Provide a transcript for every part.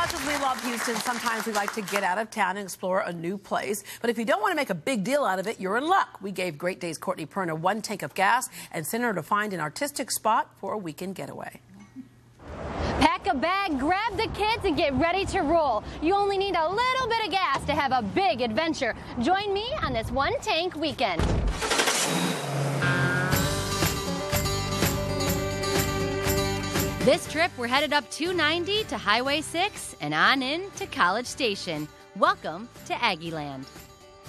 much as we love Houston, sometimes we like to get out of town and explore a new place. But if you don't want to make a big deal out of it, you're in luck. We gave Great Days Courtney Perna 1 tank of gas and sent her to find an artistic spot for a weekend getaway. Pack a bag, grab the kids, and get ready to roll. You only need a little bit of gas to have a big adventure. Join me on this 1 tank weekend. This trip, we're headed up 290 to Highway 6 and on in to College Station. Welcome to Aggieland.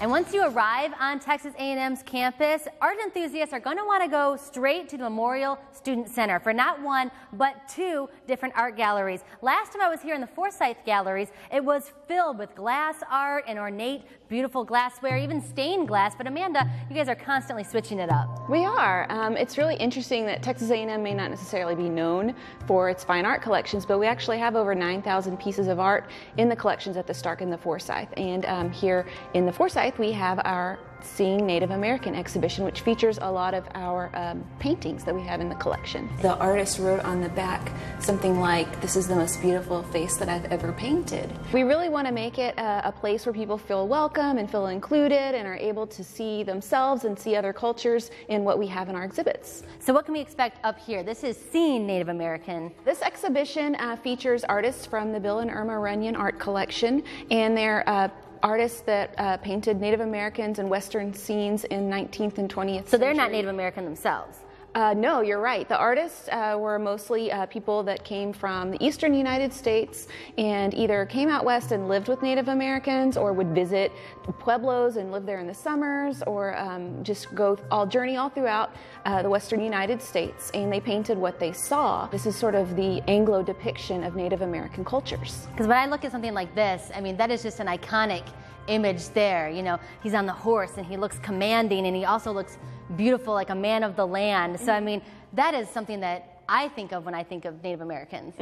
And once you arrive on Texas A&M's campus, art enthusiasts are going to want to go straight to the Memorial Student Center for not 1, but 2 different art galleries. Last time I was here in the Forsyth galleries, it was filled with glass art and ornate, beautiful glassware, even stained glass. But Amanda, you guys are constantly switching it up. We are. It's really interesting that Texas A&M may not necessarily be known for its fine art collections, but we actually have over 9,000 pieces of art in the collections at the Stark and the Forsyth. And here in the Forsyth, we have our Seeing Native American exhibition, which features a lot of our paintings that we have in the collection. The artist wrote on the back something like, "This is the most beautiful face that I've ever painted." We really want to make it a place where people feel welcome and feel included and are able to see themselves and see other cultures in what we have in our exhibits. So what can we expect up here? This is Seeing Native American. This exhibition features artists from the Bill and Irma Runyon Art Collection, and they're artists that painted Native Americans and Western scenes in 19th and 20th century. So they're not Native American themselves? No, you're right. The artists were mostly people that came from the eastern United States and either came out west and lived with Native Americans or would visit pueblos and live there in the summers, or just journey all throughout the western United States, and they painted what they saw. This is sort of the Anglo depiction of Native American cultures. Because when I look at something like this, I mean, that is just an iconic image there. You know, he's on the horse and he looks commanding, and he also looks beautiful, like a man of the land. So I mean, that is something that I think of when I think of Native Americans.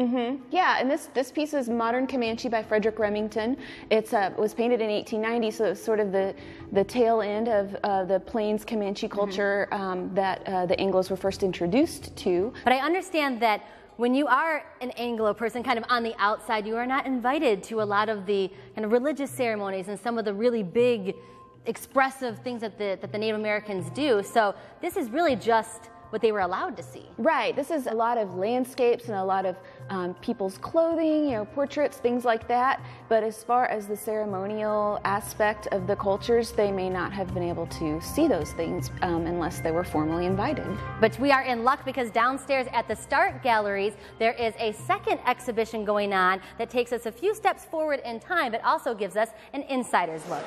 Yeah, and this piece is Modern Comanche by Frederick Remington. It was painted in 1890, so it's sort of the tail end of the Plains Comanche culture that the Anglos were first introduced to. But I understand that when you are an Anglo person, kind of on the outside, you are not invited to a lot of the kind of religious ceremonies and some of the really big expressive things that the Native Americans do. So this is really just what they were allowed to see. Right. This is a lot of landscapes and a lot of people's clothing, you know, portraits, things like that. But as far as the ceremonial aspect of the cultures, they may not have been able to see those things unless they were formally invited. But we are in luck because downstairs at the Stark Galleries, there is a second exhibition going on that takes us a few steps forward in time, but also gives us an insider's look.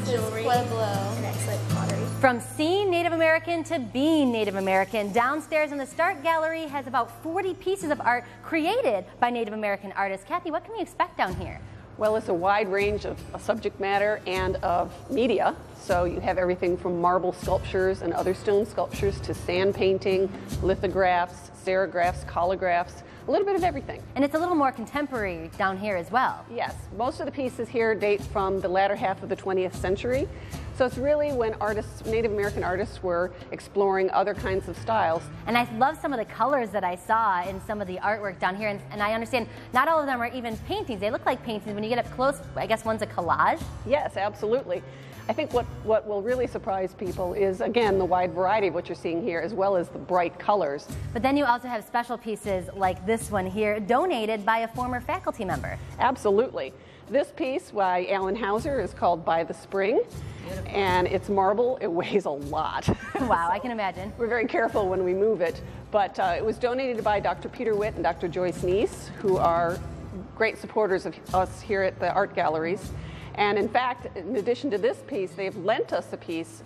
Jewelry, Pueblo, and excellent pottery. From seeing Native American to being Native American, downstairs in the Stark Gallery has about 40 pieces of art created by Native American artists. Kathy, what can we expect down here? Well, it's a wide range of subject matter and of media. So you have everything from marble sculptures and other stone sculptures to sand painting, lithographs, serigraphs, collagraphs, a little bit of everything. And it's a little more contemporary down here as well. Yes, most of the pieces here date from the latter half of the 20th century. So it's really when artists, Native American artists, were exploring other kinds of styles. And I love some of the colors that I saw in some of the artwork down here. And I understand not all of them are even paintings. They look like paintings. When you get up close, I guess one's a collage? Yes, absolutely. I think what will really surprise people is, again, the wide variety of what you're seeing here, as well as the bright colors. But then you also have special pieces like this one here, donated by a former faculty member. Absolutely. This piece by Alan Hauser is called By the Spring. Beautiful. And it's marble. It weighs a lot. Wow, so I can imagine. We're very careful when we move it. But it was donated by Dr. Peter Witt and Dr. Joyce Neese, who are great supporters of us here at the art galleries. And in fact, in addition to this piece, they've lent us a piece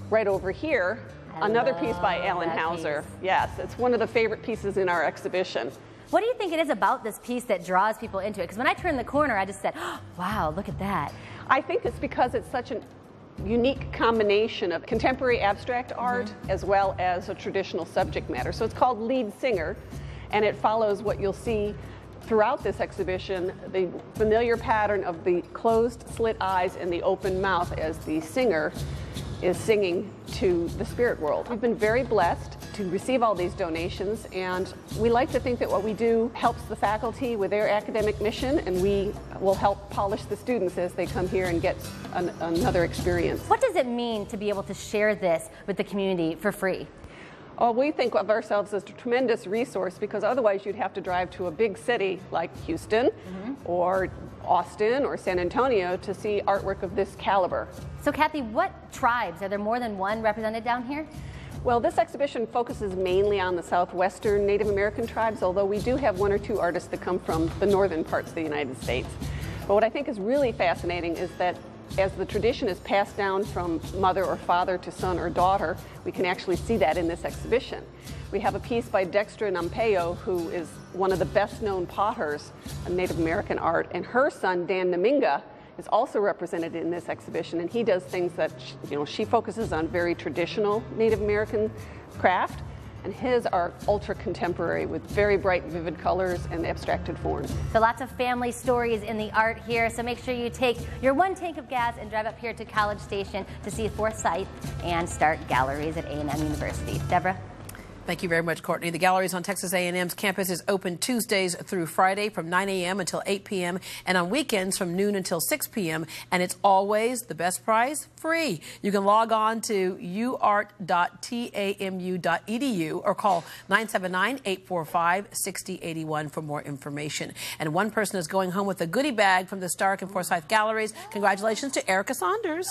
right over here, another piece by Alan Hauser. Yes, it's one of the favorite pieces in our exhibition. What do you think it is about this piece that draws people into it? Because when I turned the corner, I just said, oh, wow, look at that. I think it's because it's such a unique combination of contemporary abstract art as well as a traditional subject matter. So it's called Lead Singer, and it follows what you'll see throughout this exhibition, the familiar pattern of the closed slit eyes and the open mouth as the singer is singing to the spirit world. We've been very blessed to receive all these donations, and we like to think that what we do helps the faculty with their academic mission, and we will help polish the students as they come here and get another experience. What does it mean to be able to share this with the community for free? Oh, we think of ourselves as a tremendous resource, because otherwise you'd have to drive to a big city like Houston or Austin or San Antonio to see artwork of this caliber. So Kathy, what tribes, are there more than one represented down here? Well, this exhibition focuses mainly on the southwestern Native American tribes, although we do have one or two artists that come from the northern parts of the United States. But what I think is really fascinating is that as the tradition is passed down from mother or father to son or daughter, we can actually see that in this exhibition. We have a piece by Dextra Nampeyo, who is one of the best-known potters of Native American art, and her son, Dan Naminga, is also represented in this exhibition, and he does things that, she focuses on very traditional Native American craft, and his are ultra-contemporary with very bright, vivid colors and abstracted forms. So lots of family stories in the art here, so make sure you take your 1 tank of gas and drive up here to College Station to see Forsyth and start galleries at A&M University. Deborah? Thank you very much, Courtney. The galleries on Texas A&M's campus is open Tuesdays through Friday from 9 a.m. until 8 p.m. and on weekends from noon until 6 p.m. And it's always, the best price, free. You can log on to uart.tamu.edu or call 979-845-6081 for more information. And one person is going home with a goodie bag from the Stark and Forsyth galleries. Congratulations to Erica Saunders.